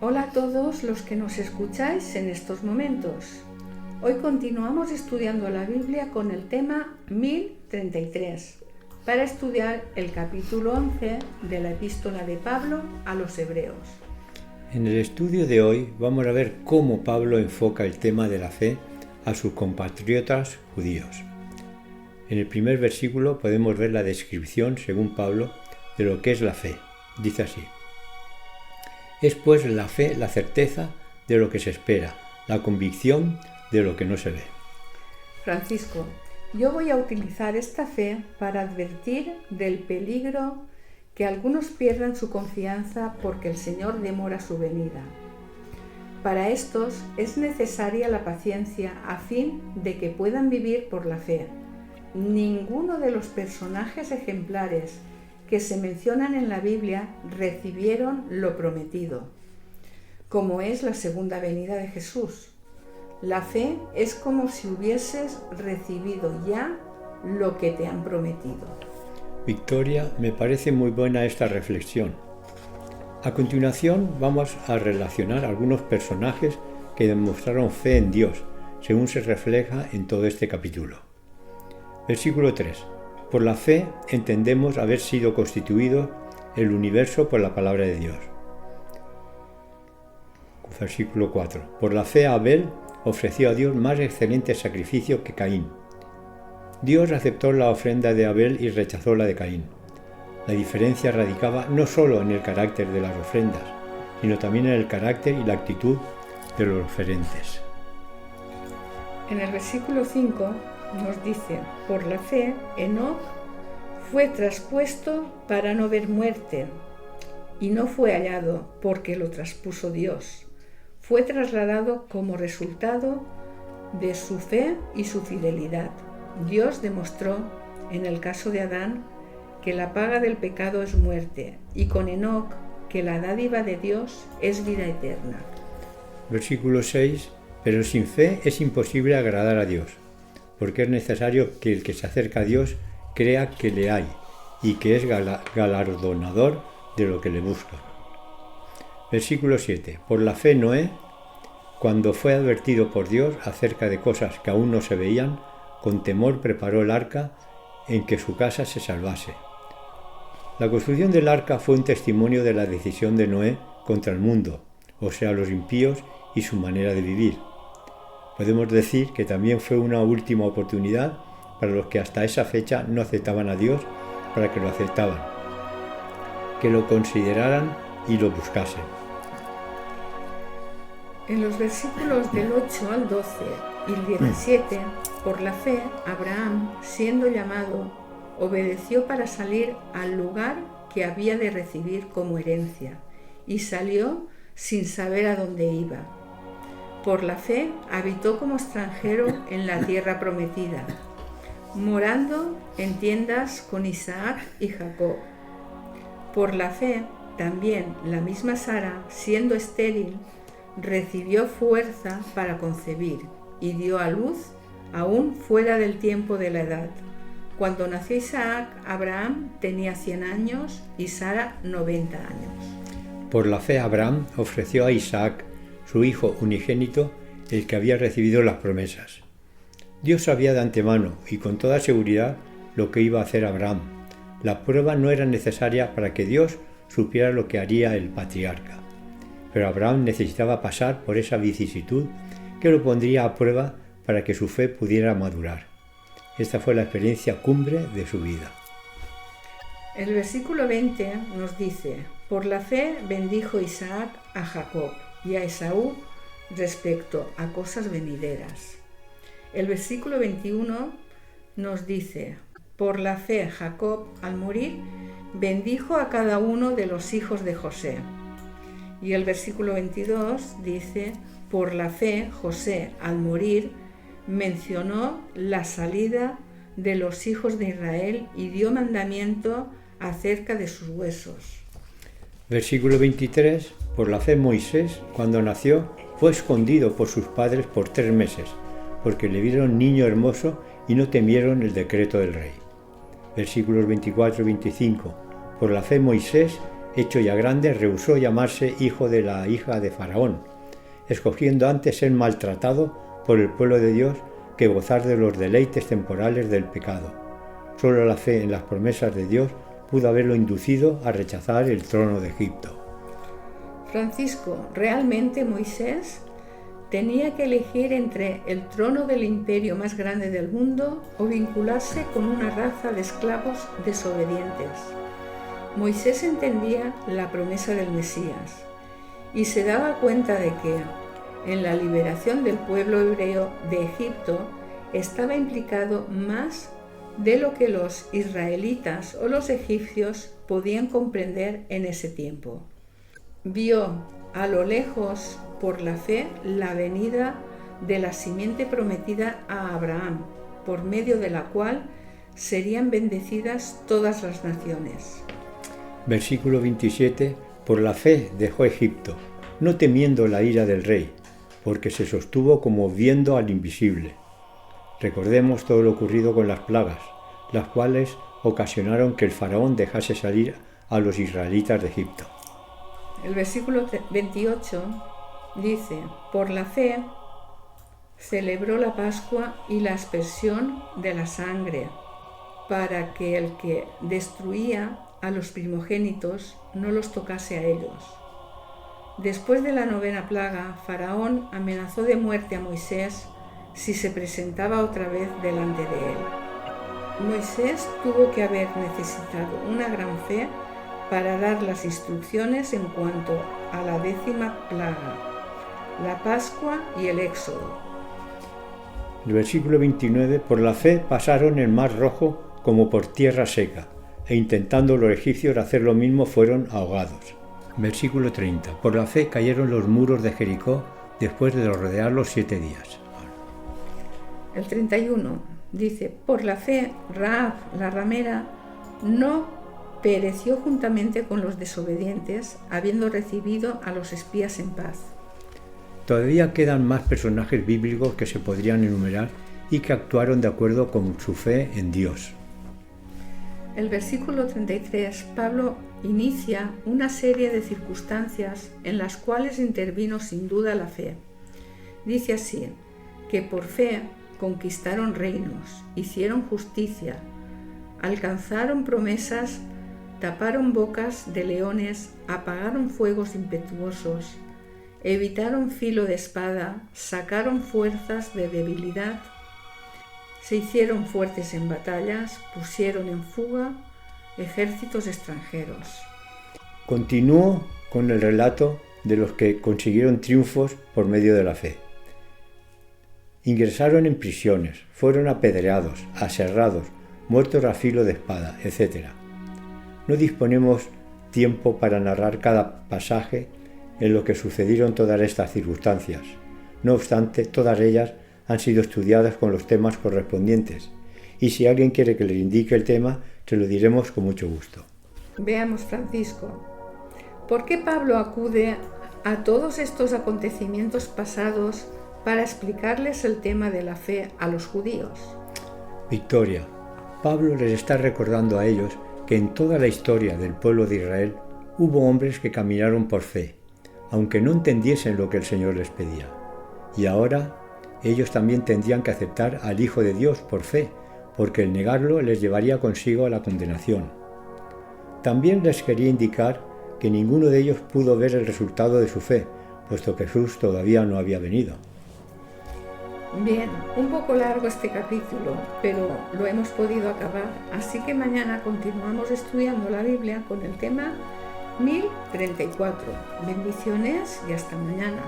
Hola a todos los que nos escucháis en estos momentos. Hoy continuamos estudiando la Biblia con el tema 1033 para estudiar el capítulo 11 de la epístola de Pablo a los Hebreos. En el estudio de hoy vamos a ver cómo Pablo enfoca el tema de la fe a sus compatriotas judíos. En el primer versículo podemos ver la descripción, según Pablo, de lo que es la fe. Dice así: es pues la fe la certeza de lo que se espera, la convicción de lo que no se ve. Francisco, yo voy a utilizar esta fe para advertir del peligro que algunos pierdan su confianza porque el Señor demora su venida. Para estos es necesaria la paciencia a fin de que puedan vivir por la fe. Ninguno de los personajes ejemplares que se mencionan en la Biblia recibieron lo prometido, como es la segunda venida de Jesús. La fe es como si hubieses recibido ya lo que te han prometido. Victoria, me parece muy buena esta reflexión. A continuación vamos a relacionar algunos personajes que demostraron fe en Dios, según se refleja en todo este capítulo. Versículo 3. Por la fe entendemos haber sido constituido el universo por la palabra de Dios. Versículo 4. Por la fe Abel ofreció a Dios más excelente sacrificio que Caín. Dios aceptó la ofrenda de Abel y rechazó la de Caín. La diferencia radicaba no solo en el carácter de las ofrendas, sino también en el carácter y la actitud de los oferentes. En el versículo 5 nos dice: por la fe Enoc fue traspuesto para no ver muerte, y no fue hallado porque lo traspuso Dios. Fue trasladado como resultado de su fe y su fidelidad. Dios demostró, en el caso de Adán, que la paga del pecado es muerte, y con Enoc, que la dádiva de Dios es vida eterna. Versículo 6. Pero sin fe es imposible agradar a Dios, porque es necesario que el que se acerca a Dios crea que le hay, y que es galardonador de lo que le busca. Versículo 7. Por la fe Noé, cuando fue advertido por Dios acerca de cosas que aún no se veían, con temor preparó el arca en que su casa se salvase. La construcción del arca fue un testimonio de la decisión de Noé contra el mundo, o sea, los impíos y su manera de vivir. Podemos decir que también fue una última oportunidad para los que hasta esa fecha no aceptaban a Dios, para que lo aceptaban, que lo consideraran y lo buscasen. En los versículos del 8 al 12 y el 17, por la fe, Abraham, siendo llamado, obedeció para salir al lugar que había de recibir como herencia, y salió sin saber a dónde iba. Por la fe habitó como extranjero en la tierra prometida, morando en tiendas con Isaac y Jacob. Por la fe también la misma Sara, siendo estéril, recibió fuerza para concebir y dio a luz aún fuera del tiempo de la edad. Cuando nació Isaac, Abraham tenía 100 años y Sara 90 años. Por la fe Abraham ofreció a Isaac, su hijo unigénito, el que había recibido las promesas. Dios sabía de antemano y con toda seguridad lo que iba a hacer Abraham. La prueba no era necesaria para que Dios supiera lo que haría el patriarca. Pero Abraham necesitaba pasar por esa vicisitud que lo pondría a prueba para que su fe pudiera madurar. Esta fue la experiencia cumbre de su vida. El versículo 20 nos dice: por la fe bendijo Isaac a Jacob y a Esaú respecto a cosas venideras. El versículo 21 nos dice: por la fe Jacob, al morir, bendijo a cada uno de los hijos de José. Y el versículo 22 dice: por la fe José, al morir, mencionó la salida de los hijos de Israel y dio mandamiento acerca de sus huesos. Versículo 23. Por la fe Moisés, cuando nació, fue escondido por sus padres por 3 meses, porque le vieron niño hermoso y no temieron el decreto del rey. Versículos 24 y 25. Por la fe Moisés, hecho ya grande, rehusó llamarse hijo de la hija de Faraón, escogiendo antes ser maltratado por el pueblo de Dios que gozar de los deleites temporales del pecado. Solo la fe en las promesas de Dios pudo haberlo inducido a rechazar el trono de Egipto. Francisco, realmente Moisés tenía que elegir entre el trono del imperio más grande del mundo o vincularse con una raza de esclavos desobedientes. Moisés entendía la promesa del Mesías y se daba cuenta de que en la liberación del pueblo hebreo de Egipto estaba implicado más de lo que los israelitas o los egipcios podían comprender en ese tiempo. Vio a lo lejos, por la fe, la venida de la simiente prometida a Abraham, por medio de la cual serían bendecidas todas las naciones. Versículo 27. Por la fe dejó Egipto, no temiendo la ira del rey, porque se sostuvo como viendo al invisible. Recordemos todo lo ocurrido con las plagas, las cuales ocasionaron que el faraón dejase salir a los israelitas de Egipto. El versículo 28 dice: por la fe celebró la Pascua y la aspersión de la sangre, para que el que destruía a los primogénitos no los tocase a ellos. Después de la 9ª plaga, Faraón amenazó de muerte a Moisés si se presentaba otra vez delante de él. Moisés tuvo que haber necesitado una gran fe para dar las instrucciones en cuanto a la 10ª plaga, la Pascua y el Éxodo. El versículo 29, por la fe pasaron el mar rojo como por tierra seca, e intentando los egipcios hacer lo mismo fueron ahogados. Versículo 30, por la fe cayeron los muros de Jericó después de rodearlos 7 días. El 31 dice, por la fe Rahab, la ramera, no pereció juntamente con los desobedientes, habiendo recibido a los espías en paz. Todavía quedan más personajes bíblicos que se podrían enumerar y que actuaron de acuerdo con su fe en Dios. El versículo 33, Pablo inicia una serie de circunstancias en las cuales intervino sin duda la fe. Dice así, que por fe conquistaron reinos, hicieron justicia, alcanzaron promesas, taparon bocas de leones, apagaron fuegos impetuosos, evitaron filo de espada, sacaron fuerzas de debilidad, se hicieron fuertes en batallas, pusieron en fuga ejércitos extranjeros. Continúo con el relato de los que consiguieron triunfos por medio de la fe. Ingresaron en prisiones, fueron apedreados, aserrados, muertos a filo de espada, etc. No disponemos tiempo para narrar cada pasaje en lo que sucedieron todas estas circunstancias. No obstante, todas ellas han sido estudiadas con los temas correspondientes, y si alguien quiere que le indique el tema, se lo diremos con mucho gusto. Veamos, Francisco, ¿por qué Pablo acude a todos estos acontecimientos pasados para explicarles el tema de la fe a los judíos? Victoria, Pablo les está recordando a ellos que en toda la historia del pueblo de Israel hubo hombres que caminaron por fe, aunque no entendiesen lo que el Señor les pedía. Y ahora ellos también tendrían que aceptar al Hijo de Dios por fe, porque el negarlo les llevaría consigo a la condenación. También les quería indicar que ninguno de ellos pudo ver el resultado de su fe, puesto que Jesús todavía no había venido. Bien, un poco largo este capítulo, pero lo hemos podido acabar, así que mañana continuamos estudiando la Biblia con el tema 1034. Bendiciones y hasta mañana.